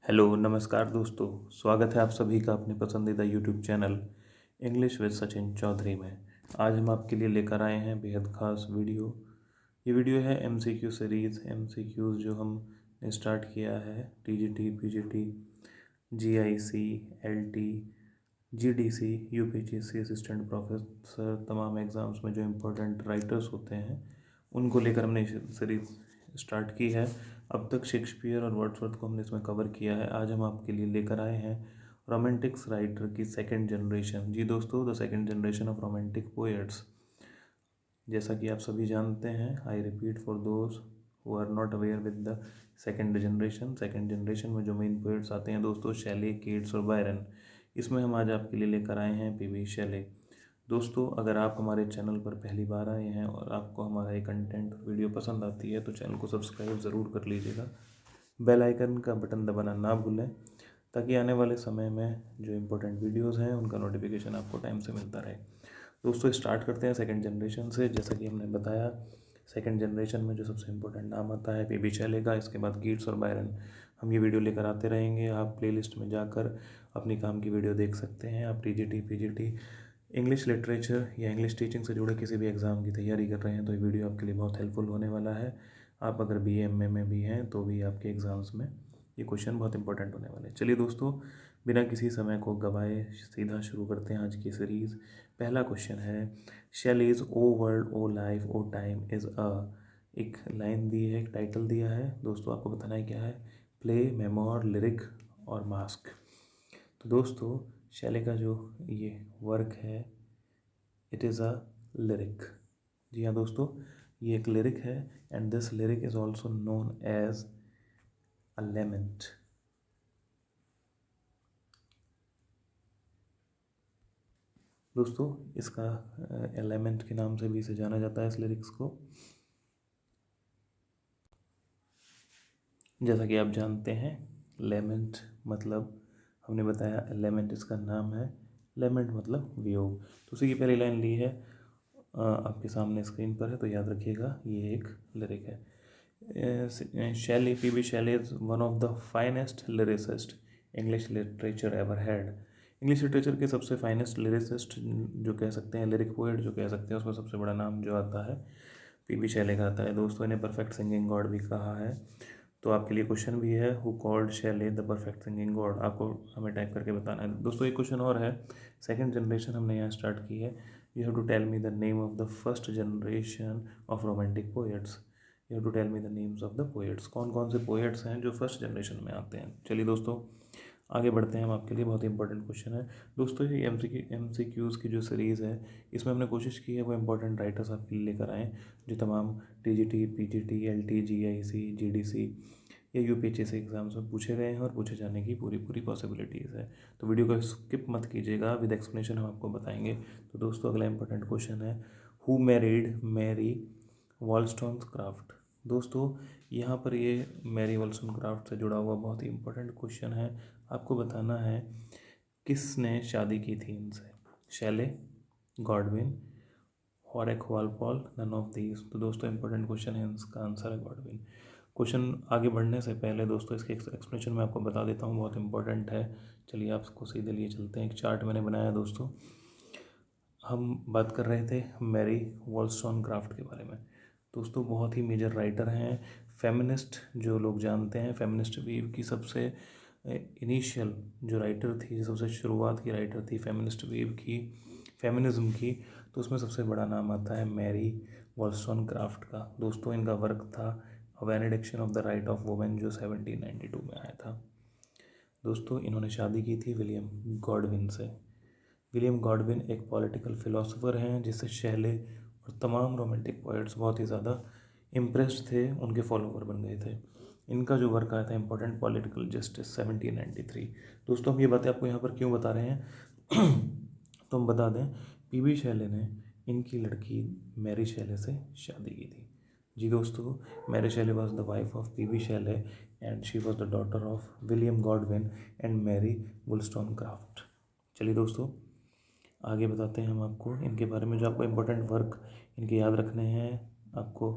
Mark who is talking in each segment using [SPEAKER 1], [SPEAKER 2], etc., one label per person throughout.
[SPEAKER 1] Hello नमस्कार दोस्तों। स्वागत है आप सभी का अपने पसंदीदा YouTube channel English with Sachin Chaudhary में। आज हम आपके लिए लेकर आए हैं बेहद खास वीडियो। ये वीडियो है एमसीक्यू सीरीज़। एमसीक्यूज़ जो हमने स्टार्ट किया है TGT, PGT, GIC, LT, GDC, UPGC assistant professor, तमाम एग्ज़ाम्स में जो इम्पोर्टेंट राइटर्स होते हैं उनको लेकर हमने सीरीज़ स्टार्ट की है। अब तक शेक्सपियर और वर्ड्सवर्थ को हमने इसमें कवर किया है। आज हम आपके लिए लेकर आए हैं रोमांटिक्स राइटर की सेकंड जनरेशन। जी दोस्तों, the second generation of romantic poets. जैसा कि आप सभी जानते हैं, I repeat for those who are not aware with the second generation में जो मेन पोएट्स आते हैं दोस्तों, शैले, कीट्स और बायरन। इसमें हम आज आपके लिए लेकर आए हैं पीबी शैले। दोस्तों, अगर आप हमारे चैनल पर पहली बार आए हैं और आपको हमारा ये कंटेंट वीडियो पसंद आती है तो चैनल को सब्सक्राइब ज़रूर कर लीजिएगा। बेल आइकन का बटन दबाना ना भूलें ताकि आने वाले समय में जो इम्पोर्टेंट वीडियोस हैं उनका नोटिफिकेशन आपको टाइम से मिलता रहे। दोस्तों, स्टार्ट करते हैं सेकंड जनरेशन से। जैसा कि हमने बताया, सेकंड जनरेशन में जो सबसे इम्पोर्टेंट नाम आता है पीबी शैले का। इसके बाद कीट्स और बायरन। हम ये वीडियो लेकर आते रहेंगे। आप प्लेलिस्ट में जाकर अपनी काम की वीडियो देख सकते हैं। आप टीजीटी, पीजीटी, इंग्लिश लिटरेचर या इंग्लिश टीचिंग से जुड़े किसी भी एग्ज़ाम की तैयारी कर रहे हैं तो ये वीडियो आपके लिए बहुत हेल्पफुल होने वाला है। आप अगर बीए एमए में भी हैं तो भी आपके एग्ज़ाम्स में ये क्वेश्चन बहुत इंपॉर्टेंट होने वाले हैं। चलिए दोस्तों, बिना किसी समय को गवाए सीधा शुरू करते हैं आज की सीरीज़। पहला क्वेश्चन है, Shelley's O world O life O time is a. एक लाइन दी है, एक टाइटल दिया है दोस्तों, आपको बताना है क्या है। प्ले, मेमोर, लिरिक और मास्क। तो दोस्तों, शैले का जो ये वर्क है, इट इज़ अ लिरिक। जी हाँ दोस्तों, ये एक लिरिक है and this lyric is also known as a lament. दोस्तों, इसका एलिमेंट के नाम से भी इसे जाना जाता है, इस लिरिक्स को। जैसा कि आप जानते हैं, लेमेंट मतलब हमने बताया, लेमेंट इसका नाम है, लेमेंट मतलब वियोग। तो उसी की पहली लाइन ली है, आपके सामने स्क्रीन पर है, तो याद रखिएगा ये एक लिरिक है। शैली, PB Shelley is one of the finest lyricist English literature ever had. English literature के सबसे फाइनेस्ट लिरिसिस्ट जो कह सकते हैं, लिरिक पोएट जो कह सकते हैं, उसमें सबसे बड़ा नाम जो आता है पीबी शैले का आता है। दोस्तों, इन्हें परफेक्ट सिंगिंग गॉड भी कहा है। तो आपके लिए क्वेश्चन भी है, who called Shelley the perfect singing god. आपको हमें टाइप करके बताना है। दोस्तों, एक क्वेश्चन और है, सेकंड जनरेशन हमने यहाँ स्टार्ट की है। You have to tell me the name of the first generation of romantic poets. You have to tell me the names of the poets. कौन कौन से पोएट्स हैं जो फर्स्ट जनरेशन में आते हैं। चलिए दोस्तों, आगे बढ़ते हैं। हम आपके लिए बहुत ही इंपॉर्टेंट क्वेश्चन है दोस्तों। ये एमसीक्यूज़ की जो सीरीज़ है, इसमें हमने कोशिश की है वो इंपॉर्टेंट राइटर्स आपके लिए लेकर आएँ जो तमाम TGT, PGT, LT, GIC, GDC या यूपीएससी एग्जाम्स में पूछे गए हैं और पूछे जाने की पूरी पूरी पॉसिबिलिटीज़ है। तो वीडियो को स्किप मत कीजिएगा, विद एक्सप्लेनेशन हम आपको बताएंगे। तो दोस्तों, अगला इंपॉर्टेंट क्वेश्चन है, हु मैरिड मैरी वॉलस्टोनक्राफ्ट। दोस्तों, यहाँ पर ये मैरी वॉलस्टोनक्राफ्ट से जुड़ा हुआ बहुत ही इंपॉर्टेंट क्वेश्चन है। आपको बताना है किसने शादी की थी इनसे। Shelley, Godwin, हॉरेक Walpole, none of these. तो दोस्तों, इंपॉर्टेंट क्वेश्चन है, इसका आंसर है गॉडविन। क्वेश्चन आगे बढ़ने से पहले दोस्तों, इसके एक्सप्लेनेशन मैं आपको बता देता हूँ, बहुत इंपॉर्टेंट है। चलिए आपको सीधे लिए चलते हैं। एक चार्ट मैंने बनाया दोस्तों। हम बात कर रहे थे मैरी वॉलस्टोनक्राफ्ट के बारे में। दोस्तों, बहुत ही मेजर राइटर हैं, फेमिनिस्ट जो लोग जानते हैं। फेमिनिस्ट वेव की सबसे इनिशियल जो राइटर थी, सबसे शुरुआत की राइटर थी फेमिनिस्ट वेव की, फेमिनिज्म की, तो उसमें सबसे बड़ा नाम आता है मैरी वॉलस्टोनक्राफ्ट का। दोस्तों, इनका वर्क था a benediction of the right of women जो 1792 में आया था। दोस्तों, इन्होंने शादी की थी विलियम गॉडविन से। विलियम गॉडविन एक पॉलिटिकल फिलोसोफर हैं जिससे शैले और तमाम रोमांटिक पोएट्स बहुत ही ज़्यादा इम्प्रेस्ड थे, उनके फॉलोवर बन गए थे। इनका जो वर्क आया था इंपॉर्टेंट पॉलिटिकल जस्टिस 1793। दोस्तों, हम ये बातें आपको यहाँ पर क्यों बता रहे हैं तो हम बता दें, पीबी शैले ने इनकी लड़की मैरी शैले से शादी की थी। जी दोस्तों, Mary Shelley was the wife of PB Shelley and she was the daughter of William Godwin and Mary Wollstonecraft. चलिए दोस्तों, आगे बताते हैं हम आपको इनके बारे में, जो आपको इम्पोर्टेंट वर्क इनके याद रखने हैं। आपको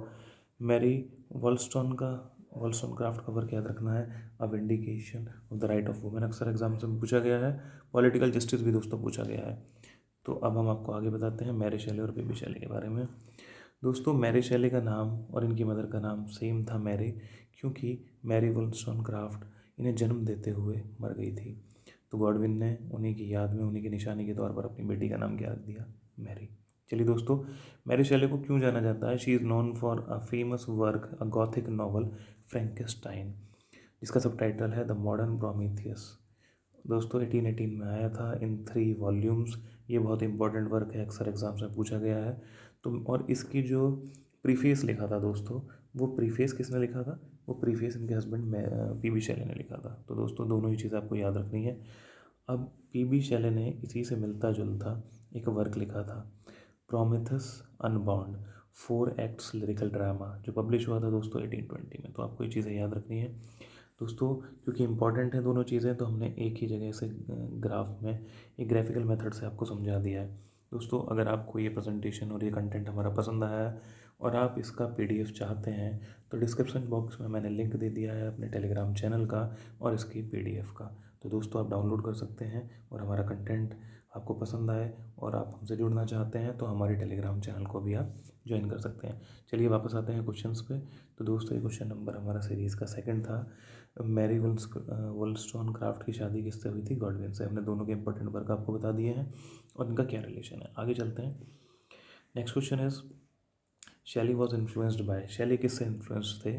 [SPEAKER 1] मैरी वॉलस्टोन का वॉलस्टोनक्राफ्ट का वर्क याद रखना है, a vindication of the right of women, अक्सर एग्जाम से पूछा गया है। पॉलिटिकल जस्टिस भी दोस्तों पूछा गया है। तो अब हम आपको आगे बताते हैं मैरी शेली और बेबी शेली के बारे में। दोस्तों मैरी शेली का नाम और इनकी मदर का नाम सेम था, मैरी, क्योंकि मैरी वॉलस्टोनक्राफ्ट इन्हें जन्म देते हुए मर गई थी। तो गॉडविन ने उन्हीं की याद में, उन्हीं की निशानी के तौर पर अपनी बेटी का नाम क्या रख दिया, मैरी। चलिए दोस्तों, मैरी शेली को क्यों जाना जाता है? She is known for a famous work, a gothic novel Frankenstein, जिसका सब टाइटल है द मॉडर्न प्रोमीथियस। दोस्तों 1818 में आया था इन 3 वॉल्यूम्स। ये बहुत इंपॉर्टेंट वर्क है, अक्सर एग्जाम्स में पूछा गया है। तो और इसकी जो प्रीफेस लिखा था दोस्तों, वो प्रीफेस किसने लिखा था? वो प्रीफेस इनके हस्बैंड में पी बी शैले ने लिखा था। तो दोस्तों दोनों ही चीज़ आपको याद रखनी है। अब पी बी शैले ने इसी से मिलता जुलता एक वर्क लिखा था, प्रोमिथस अनबाउंड, 4 एक्ट्स लिरिकल ड्रामा, जो पब्लिश हुआ था दोस्तों 1820 में। तो आपको ये चीज़ें याद रखनी है दोस्तों, क्योंकि इंपॉर्टेंट है दोनों चीज़ें, तो हमने एक ही जगह से ग्राफ में एक ग्राफिकल मेथड से आपको समझा दिया है। दोस्तों अगर आपको ये प्रेजेंटेशन और ये कंटेंट हमारा पसंद आया है और आप इसका पीडीएफ चाहते हैं, तो डिस्क्रिप्शन बॉक्स में मैंने लिंक दे दिया है अपने टेलीग्राम चैनल का और इसकी पीडीएफ का। तो दोस्तों आप डाउनलोड कर सकते हैं, और हमारा कंटेंट आपको पसंद आए और आप हमसे जुड़ना चाहते हैं तो हमारे टेलीग्राम चैनल को भी आप ज्वाइन कर सकते हैं। चलिए वापस आते हैं क्वेश्चंस पे। तो दोस्तों ये क्वेश्चन नंबर हमारा सीरीज़ का सेकंड था, मैरी वोllस्टोनक्राफ्ट की शादी किससे हुई थी? गॉडविन से। हमने दोनों के इंपॉर्टेंट वर्क आपको बता दिए हैं और इनका क्या रिलेशन है। आगे चलते हैं। नेक्स्ट क्वेश्चन इज, शैली वॉज इन्फ्लुएंस्ड बाय, शैली किससे इन्फ्लुएंस थे?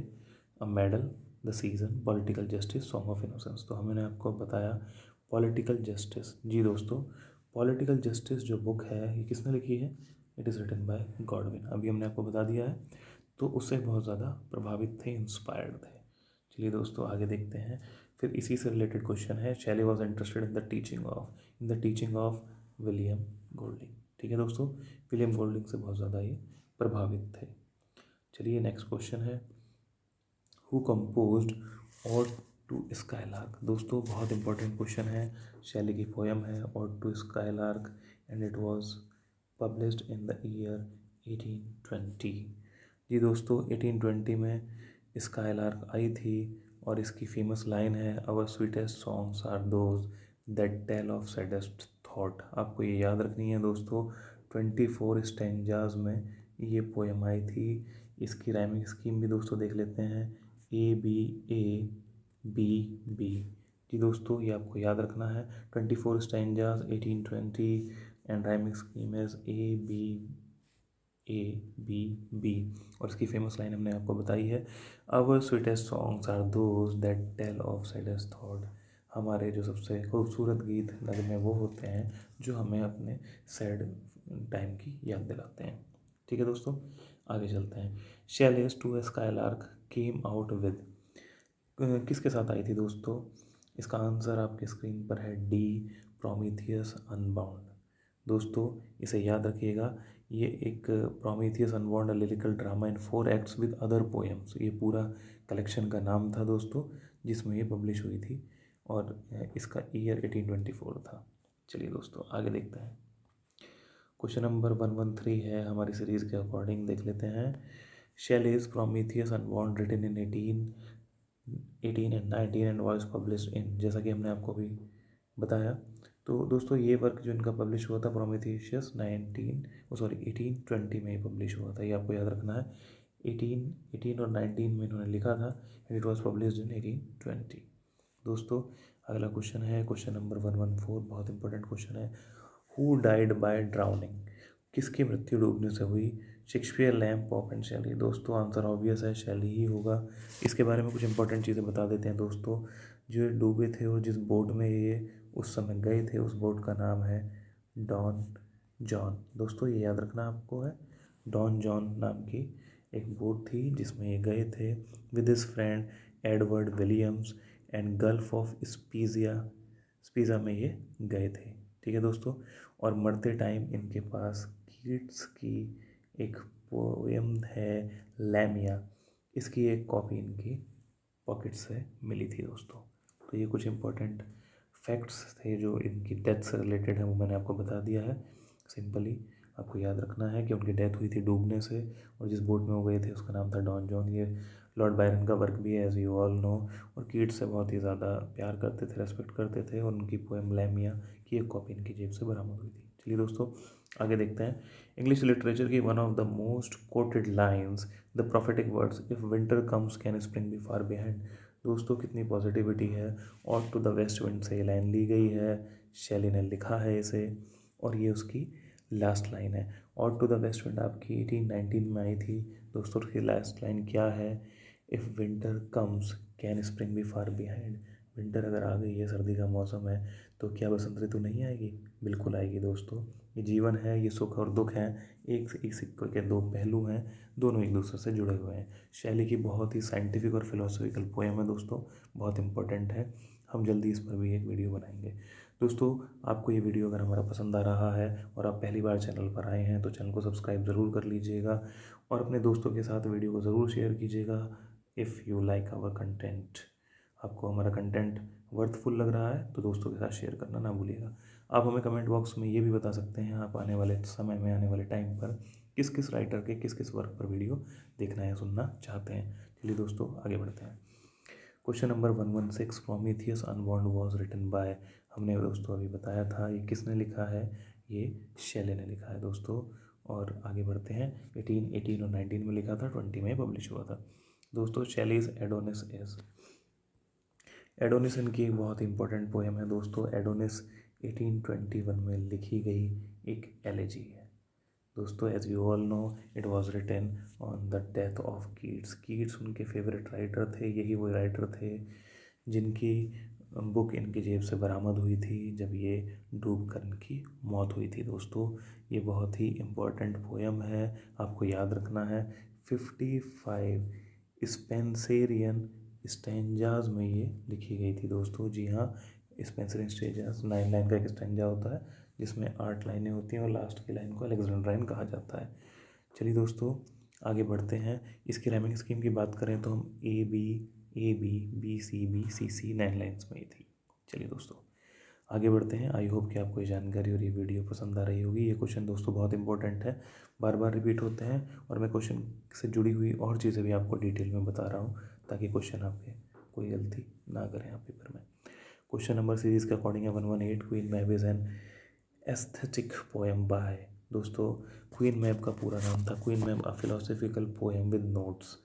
[SPEAKER 1] A medal, the season, political justice, song of innocence. तो हमने आपको बताया पॉलिटिकल जस्टिस। जी दोस्तों, पॉलिटिकल जस्टिस जो बुक है ये किसने लिखी है? It is written by Godwin. अभी हमने आपको बता दिया है, तो उससे बहुत ज़्यादा प्रभावित थे, इंस्पायर्ड थे। चलिए दोस्तों आगे देखते हैं। फिर इसी से रिलेटेड क्वेश्चन है, शैली was interested in the teaching of William Golding. ठीक है दोस्तों, विलियम गोल्डिंग से बहुत ज़्यादा ये प्रभावित थे। चलिए नेक्स्ट क्वेश्चन है, who composed ode to skylark. दोस्तों बहुत इंपॉर्टेंट क्वेश्चन है, शैली की पोयम है ode to skylark and it was published in the year 1820। जी दोस्तों 1820 में स्काईलार्क आई थी और इसकी फेमस लाइन है, our sweetest songs are those that tell of saddest thought. आपको ये याद रखनी है दोस्तों, 24 स्टैंजाज में ये पोएम आई थी। इसकी राइमिंग स्कीम भी दोस्तों देख लेते हैं, A B A B B. जी दोस्तों ये आपको याद रखना है, 24 stanzas 1820 and rhyming scheme is A B B. और इसकी फेमस लाइन हमने आपको बताई है, our sweetest songs are those that tell of saddest thought. हमारे जो सबसे खूबसूरत गीत नगमे वो होते हैं जो हमें अपने सैड टाइम की याद दिलाते हैं। ठीक है दोस्तों, आगे चलते हैं। Shelley's to a skylark came out with, किसके साथ आई थी दोस्तों? इसका आंसर आपके स्क्रीन पर है, डी, प्रोमीथियस अनबाउंड। दोस्तों इसे याद रखिएगा, ये एक Prometheus unbound lyrical drama in 4 acts with other poems, ये पूरा कलेक्शन का नाम था दोस्तों जिसमें ये पब्लिश हुई थी, और इसका ईयर 1824 था। चलिए दोस्तों आगे देखते हैं। क्वेश्चन नंबर 113 है हमारी सीरीज़ के अकॉर्डिंग, देख लेते हैं। Shelley's Prometheus Unbound written in 18 and 19 and was published in, जैसा कि हमने आपको भी बताया। तो दोस्तों ये वर्क जो इनका पब्लिश हुआ था प्रोमीथियस 1820 में ही पब्लिश हुआ था, ये आपको याद रखना है। 18 और 19 में इन्होंने लिखा था एंड इट वॉज पब्लिश्ड इन 1820। दोस्तों अगला क्वेश्चन है क्वेश्चन नंबर 114, बहुत इंपॉर्टेंट क्वेश्चन है, हु डाइड बाय ड्राउनिंग, किसकी मृत्यु डूबने से हुई? शेक्सपियर, लैम्प, पॉप एंड शैली। दोस्तों आंसर ऑब्वियस है, शैली ही होगा। इसके बारे में कुछ इंपॉर्टेंट चीज़ें बता देते हैं दोस्तों। जो डूबे थे और जिस बोट में ये उस समय गए थे, उस बोट का नाम है डॉन जॉन। दोस्तों ये याद रखना आपको है, डॉन जॉन नाम की एक बोट थी जिसमें ये गए थे with his friend Edward Williams and Gulf of Spezia में ये गए थे। ठीक है दोस्तों, और मरते टाइम इनके पास कीट्स की एक पोएम है लैमिया, इसकी एक कॉपी इनकी पॉकेट से मिली थी दोस्तों। तो ये कुछ इंपॉर्टेंट फैक्ट्स थे जो इनकी डेथ से रिलेटेड है, वो मैंने आपको बता दिया है सिंपली। आपको याद रखना है कि उनकी डेथ हुई थी डूबने से, और जिस बोट में वो गए थे उसका नाम था डॉन जॉन। ये लॉर्ड बायरन का वर्क भी है, एज यू ऑल नो, और कीट्स से बहुत ही ज़्यादा प्यार करते थे, रेस्पेक्ट करते थे, और उनकी पोएम लैमिया की एक कॉपी इनकी जेब से बरामद हुई थी। चलिए दोस्तों आगे देखते हैं। इंग्लिश लिटरेचर की one of the most quoted lines, the prophetic words, if winter comes can spring be far behind. दोस्तों कितनी पॉजिटिविटी है। और टू द वेस्ट विंड से ये लाइन ली गई है, शैली ने लिखा है इसे, और ये उसकी लास्ट लाइन है। और टू द वेस्ट विंड आपकी 1819 में आई थी। दोस्तों उसकी लास्ट लाइन क्या है? If winter comes can spring be far behind. Winter अगर आ गई है, सर्दी का मौसम है, तो क्या बसंत ऋतु नहीं आएगी? बिल्कुल आएगी दोस्तों। ये जीवन है, ये सुख और दुख हैं, एक से एक सिक्के के दो पहलू हैं, दोनों एक दूसरे से जुड़े हुए हैं। शैली की बहुत ही साइंटिफिक और फिलोसफिकल पोएम है दोस्तों, बहुत इंपॉर्टेंट है। हम जल्दी इस पर भी एक वीडियो बनाएंगे। दोस्तों आपको ये वीडियो अगर हमारा पसंद आ रहा है और आप पहली बार चैनल पर आए हैं तो चैनल को सब्सक्राइब ज़रूर कर लीजिएगा, और अपने दोस्तों के साथ वीडियो को ज़रूर शेयर कीजिएगा। If you like our content, आपको हमारा कंटेंट वर्थफुल लग रहा है तो दोस्तों के साथ शेयर करना ना भूलिएगा। आप हमें कमेंट बॉक्स में ये भी बता सकते हैं आप आने वाले समय में, आने वाले टाइम पर किस किस राइटर के किस किस वर्क पर वीडियो देखना या सुनना चाहते हैं। चलिए दोस्तों आगे बढ़ते हैं। Question number 116, Prometheus unborn was written by, हमने दोस्तों अभी बताया था ये किसने लिखा है, ये शैले ने लिखा है दोस्तों। और आगे बढ़ते हैं। 18 और 19 में लिखा था, 20 में पब्लिश हुआ था दोस्तों। शैलीज एडोनिस इज, एडोनिस इनकी एक बहुत ही इंपॉर्टेंट पोएम है दोस्तों। एडोनिस 1821 में लिखी गई एक एलेजी है दोस्तों। As you all know it was written on the death of Keats. Keats उनके फेवरेट राइटर थे, यही वो राइटर थे जिनकी बुक इनकी जेब से बरामद हुई थी जब ये डूब कर इनकी मौत हुई थी दोस्तों। ये बहुत ही इम्पोर्टेंट पोएम है, आपको याद रखना है। 55 स्पेंसेरियन स्टेंजाज में ये लिखी गई थी दोस्तों। जी हाँ, स्पेंसर स्टेंजाज 9 लाइन का एक स्टेंजा होता है जिसमें 8 लाइनें होती हैं और लास्ट की लाइन को अलेक्जेंड्राइन कहा जाता है। चलिए दोस्तों आगे बढ़ते हैं। इसकी राइमिंग स्कीम की बात करें तो हम A B B C C 9 lines में ही थी। चलिए दोस्तों आगे बढ़ते हैं। आई होप कि आपको ये जानकारी और ये वीडियो पसंद आ रही होगी। ये क्वेश्चन दोस्तों बहुत इंपॉर्टेंट है, बार बार रिपीट होते हैं, और मैं क्वेश्चन से जुड़ी हुई और चीज़ें भी आपको डिटेल में बता रहा हूँ ताकि क्वेश्चन आपके कोई गलती ना करें आप पेपर में। क्वेश्चन नंबर सीरीज के अकॉर्डिंग है 118, Queen Mab is an aesthetic poem by. दोस्तों क्वीन मैब का पूरा नाम था Queen Mab a philosophical poem with notes,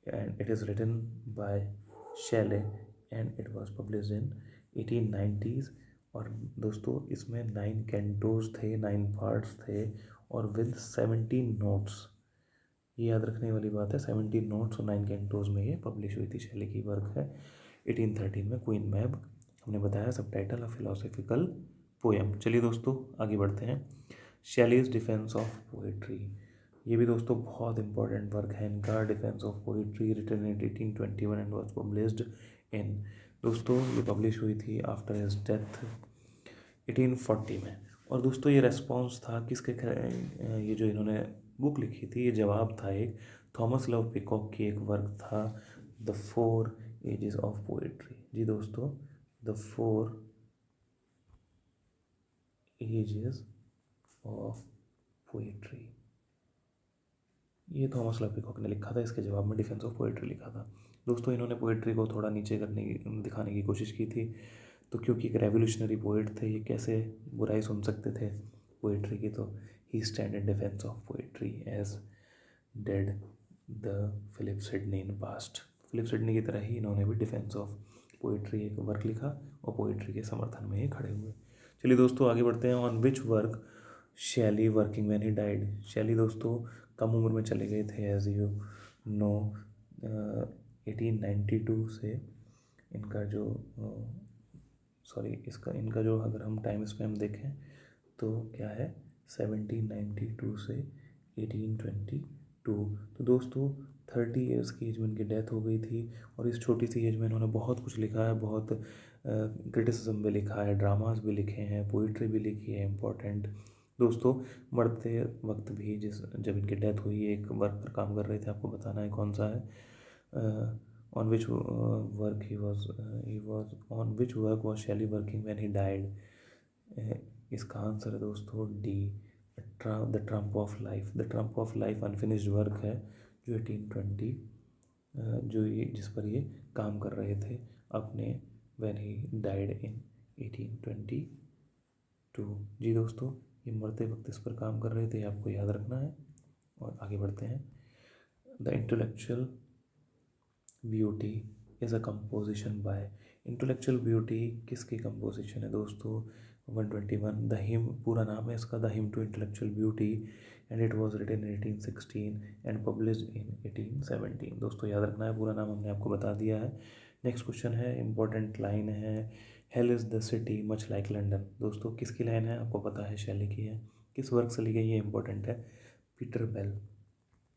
[SPEAKER 1] and it is written by Shelley and it was published in 1890s। और दोस्तों इसमें 9 कैंटोज थे, 9 पार्ट्स थे, और विद 17 नोट्स। ये याद रखने वाली बात है, 17 नोट्स और 9 कैंटोज में ये पब्लिश हुई थी। शैली की वर्क है 1813 में, क्वीन मैब। हमने बताया सब टाइटल अ फिलोसफिकल पोएम। चलिए दोस्तों आगे बढ़ते हैं। शैलीज डिफेंस ऑफ पोएट्री, ये भी दोस्तों बहुत इंपॉर्टेंट वर्क है इनका। Defence of poetry written in 1821 and was published in, दोस्तों ये पब्लिश हुई थी आफ्टर हिज डेथ 1840 में। और दोस्तों ये रेस्पॉन्स था किसके, ये जो इन्होंने बुक लिखी थी ये जवाब था एक थॉमस लव पिकॉक की एक वर्क था, द 4 एजेस ऑफ पोएट्री। जी दोस्तों, द 4 एजेस ऑफ पोएट्री, ये थॉमस लव पिकॉक ने लिखा था। इसके जवाब में डिफेंस ऑफ पोएट्री लिखा था दोस्तों। इन्होंने पोएट्री को थोड़ा नीचे दिखाने की कोशिश की थी, तो क्योंकि एक रेवोल्यूशनरी पोएट थे, ये कैसे बुराई सुन सकते थे पोएट्री की, तो he stand in defence of poetry as did the Philip Sidney in past. Philip Sidney की तरह ही इन्होंने भी डिफेंस ऑफ पोएट्री एक वर्क लिखा और पोएट्री के समर्थन में ही खड़े हुए। चलिए दोस्तों आगे बढ़ते हैं। ऑन विच वर्क शैली वर्किंग व्हेन ही डाइड। शैली दोस्तों कम उम्र में चले गए थे, एज यू नो। 1892 से इनका जो इनका जो अगर हम टाइम स्पैन देखें तो क्या है, 1792 से 1822। तो दोस्तों 30 ईयर्स की एज में इनकी डेथ हो गई थी, और इस छोटी सी एज में इन्होंने बहुत कुछ लिखा है, बहुत क्रिटिसिज्म भी लिखा है, ड्रामास भी लिखे हैं, पोइट्री भी लिखी है इम्पोर्टेंट। दोस्तों मरते वक्त भी जब इनकी डेथ हुई एक वर्क पर काम कर रहे थे, आपको बताना है कौन सा है। on which work he was on which work was Shelley working when he died। इसका आंसर है दोस्तों D, the Trump of life. The Trump of life unfinished work है जो 1820 जो ये जिस पर ये काम कर रहे थे अपने व्हेन ही डाइड इन 1822। जी दोस्तों, ये मरते वक्त इस पर काम कर रहे थे, आपको याद रखना है। और आगे बढ़ते हैं। The intellectual beauty is a composition by. Intellectual beauty किसकी कंपोजिशन है दोस्तों? 121। द हिम, पूरा नाम है इसका the hymn to intellectual beauty, and it was written in 1816 and published in 1817। दोस्तों याद रखना है, पूरा नाम हमने आपको बता दिया है। नेक्स्ट क्वेश्चन है, इंपॉर्टेंट लाइन है, hell is the city much like London. दोस्तों किसकी लाइन है? आपको पता है, शैली की है। किस वर्क से ली गई? ये इंपॉर्टेंट है, पीटर बेल।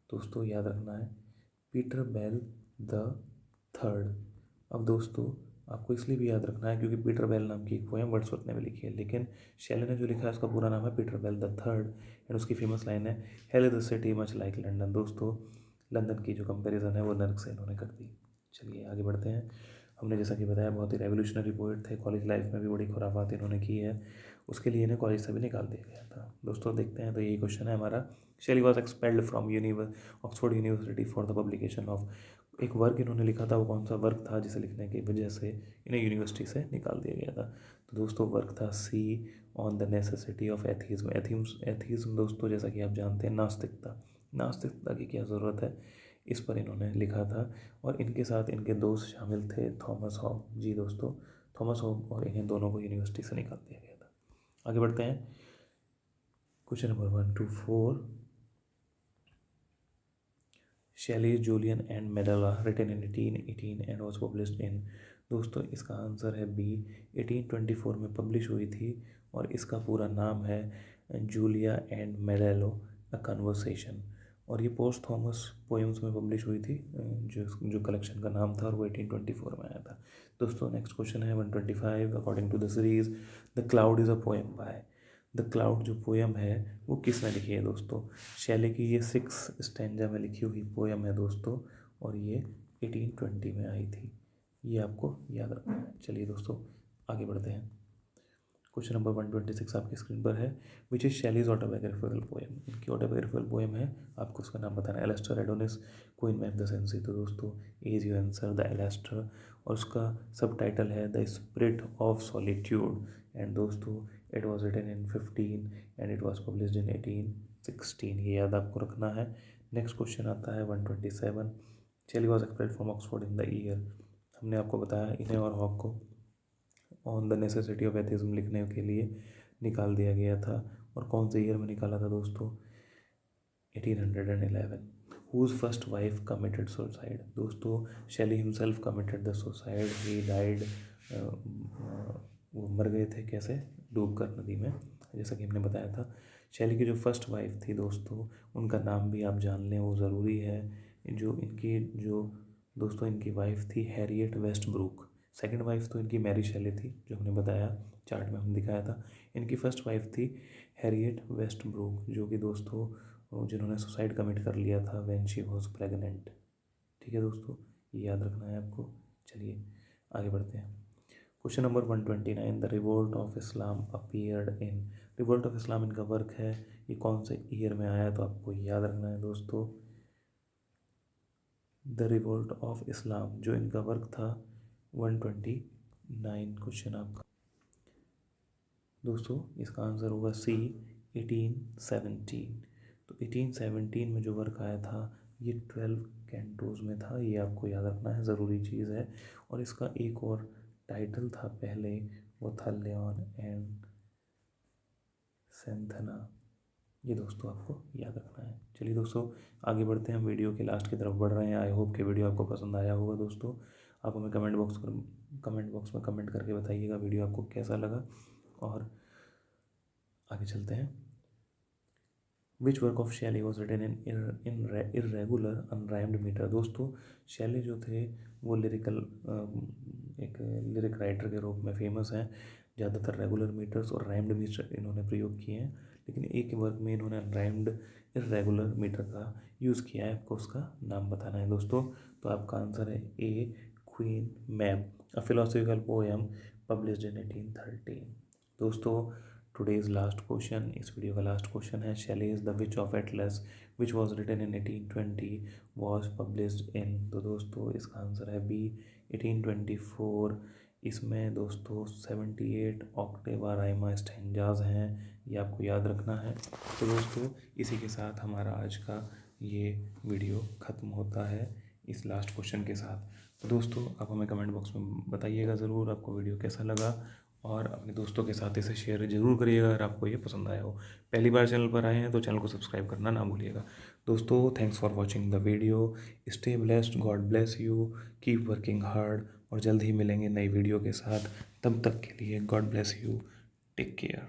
[SPEAKER 1] दोस्तों याद रखना है, पीटर बेल द थर्ड। अब दोस्तों आपको इसलिए भी याद रखना है क्योंकि पीटर बेल नाम की एक पोएम वर्ड्सवर्थ ने भी लिखी है, लेकिन शैली ने जो लिखा है उसका पूरा नाम है Peter Bell the third, and उसकी फेमस लाइन है, hell is the city much like London. दोस्तों लंदन की जो कंपैरिजन है वो नर्क से इन्होंने कर दी। चलिए आगे बढ़ते हैं। हमने जैसा कि बताया बहुत ही रेवोल्यूशनरी पोएट थे, कॉलेज लाइफ में भी बड़ी खुराफात इन्होंने की है, उसके लिए इन्हें कॉलेज से भी निकाल दिया गया था। दोस्तों देखते हैं, तो यही क्वेश्चन है हमारा। शैली was expelled from Oxford university for the publication of. एक वर्क इन्होंने लिखा था, वो कौन सा वर्क था जिसे लिखने की वजह से इन्हें यूनिवर्सिटी से निकाल दिया गया था? तो दोस्तों वर्क था C on the necessity of atheism. Atheism दोस्तों जैसा कि आप जानते हैं नास्तिकता, नास्तिकता की क्या ज़रूरत है, इस पर इन्होंने लिखा था। और इनके साथ इनके दोस्त शामिल थे, थॉमस हॉब। जी दोस्तों, थॉमस हॉब, और इन्हें दोनों को यूनिवर्सिटी से निकाल दिया गया था। आगे बढ़ते हैं। Question number 1 to 4। Shelley Julian and Maddalo written in 1818 and was published in. दोस्तों इसका आंसर है बी, 1824 में पब्लिश हुई थी, और इसका पूरा नाम है जूलिया एंड मेडेलो अ कन्वर्सेशन। और ये पोस्ट थॉमस पोएम्स में पब्लिश हुई थी, जो कलेक्शन का नाम था, और वो 1824 में आया था। दोस्तों नेक्स्ट क्वेश्चन है 125। According to the series the cloud is a poem by. The cloud जो पोएम है वो किसने लिखी है दोस्तों? शैली की ये 6 स्टैंजा में लिखी हुई पोएम है दोस्तों, और ये 1820 में आई थी, ये आपको याद रखना है। चलिए दोस्तों आगे बढ़ते हैं। क्वेश्चन नंबर 126 आपकी स्क्रीन पर है, which is Shelley's autobiographical poem. इनकी ऑटोबायोग्राफिकल पोएम है, आपको उसका नाम बताना है। Alastor Adonais, Queen Mab the Cenci. तो दोस्तों as you answer the Alastor, और उसका सब टाइटल है the spirit of solitude, and दोस्तों it was written in 15 and it was published in 1816। ये याद आपको रखना है। नेक्स्ट क्वेश्चन आता है 127। शैली was expelled from Oxford in the year. हमने आपको बताया इन्हें और हॉक को on the necessity of atheism लिखने के लिए निकाल दिया गया था, और कौन से ईयर में निकाला था दोस्तों? 1811। Whose first wife committed suicide. दोस्तों Shelley himself committed the suicide, he died, वो मर गए थे कैसे? डूब कर नदी में, जैसा कि हमने बताया था। शैली की जो फर्स्ट वाइफ थी दोस्तों, उनका नाम भी आप जान लें, वो ज़रूरी है। जो दोस्तों इनकी वाइफ थी Harriet Westbrook. Second wife तो इनकी मैरी शैली थी, जो हमने बताया चार्ट में हमने दिखाया था। इनकी फर्स्ट वाइफ थी हैरियट वेस्ट ब्रूक, जो कि दोस्तों जिन्होंने सुसाइड कमिट कर लिया था व्हेन शी वॉज प्रेग्नेंट। ठीक है दोस्तों, ये याद रखना है आपको। चलिए आगे बढ़ते हैं। Question number 129। The revolt of Islam appeared in. Revolt of Islam इनका वर्क है, ये कौन से ईयर में आया? तो आपको याद रखना है दोस्तों, द रिवोल्ट ऑफ इस्लाम जो इनका वर्क था 129। क्वेश्चन आपका दोस्तों, इसका आंसर होगा सी, 1817। तो 1817 में जो वर्क आया था ये 12 कैंटोज में था, ये आपको याद रखना है, ज़रूरी चीज़ है। और इसका एक और टाइटल था पहले, वो था लियोन एंड सेंथना। ये दोस्तों आपको याद रखना है। चलिए दोस्तों आगे बढ़ते हैं, हम वीडियो के लास्ट की तरफ बढ़ रहे हैं। आई होप कि वीडियो आपको पसंद आया होगा दोस्तों। आप हमें कमेंट बॉक्स में कमेंट करके बताइएगा वीडियो आपको कैसा लगा, और आगे चलते हैं। Which work of Shelley was written in irregular unrhymed metre. दोस्तों शैली जो थे वो एक लिरिक राइटर के रूप में फेमस हैं। ज़्यादातर रेगुलर मीटर्स और राइम्ड मीटर इन्होंने प्रयोग किए हैं, लेकिन एक वर्क में इन्होंने अनराइम्ड इरेगुलर मीटर का यूज़ किया है। आपको उसका नाम बताना है दोस्तों। तो आपका आंसर है A, Queen Mab, a philosophical poem published in 1813। दोस्तों टुडेज लास्ट क्वेश्चन, इस वीडियो का लास्ट क्वेश्चन है Shelley's the witch of Atlas which was written in 1820 was published in. तो दोस्तों इसका आंसर है बी 1824। इसमें दोस्तों 78 ऑक्टेवा राइमा स्टैंजाज हैं, ये आपको याद रखना है। तो दोस्तों इसी के साथ हमारा आज का ये वीडियो ख़त्म होता है इस लास्ट क्वेश्चन के साथ। तो दोस्तों आप हमें कमेंट बॉक्स में बताइएगा ज़रूर आपको वीडियो कैसा लगा, और अपने दोस्तों के साथ इसे शेयर ज़रूर करिएगा अगर आपको ये पसंद आया हो। पहली बार चैनल पर आए हैं तो चैनल को सब्सक्राइब करना ना भूलिएगा। दोस्तों thanks for watching the video, stay blessed, God bless you, keep working hard, और जल्द ही मिलेंगे नई वीडियो के साथ। तब तक के लिए God bless you, take care.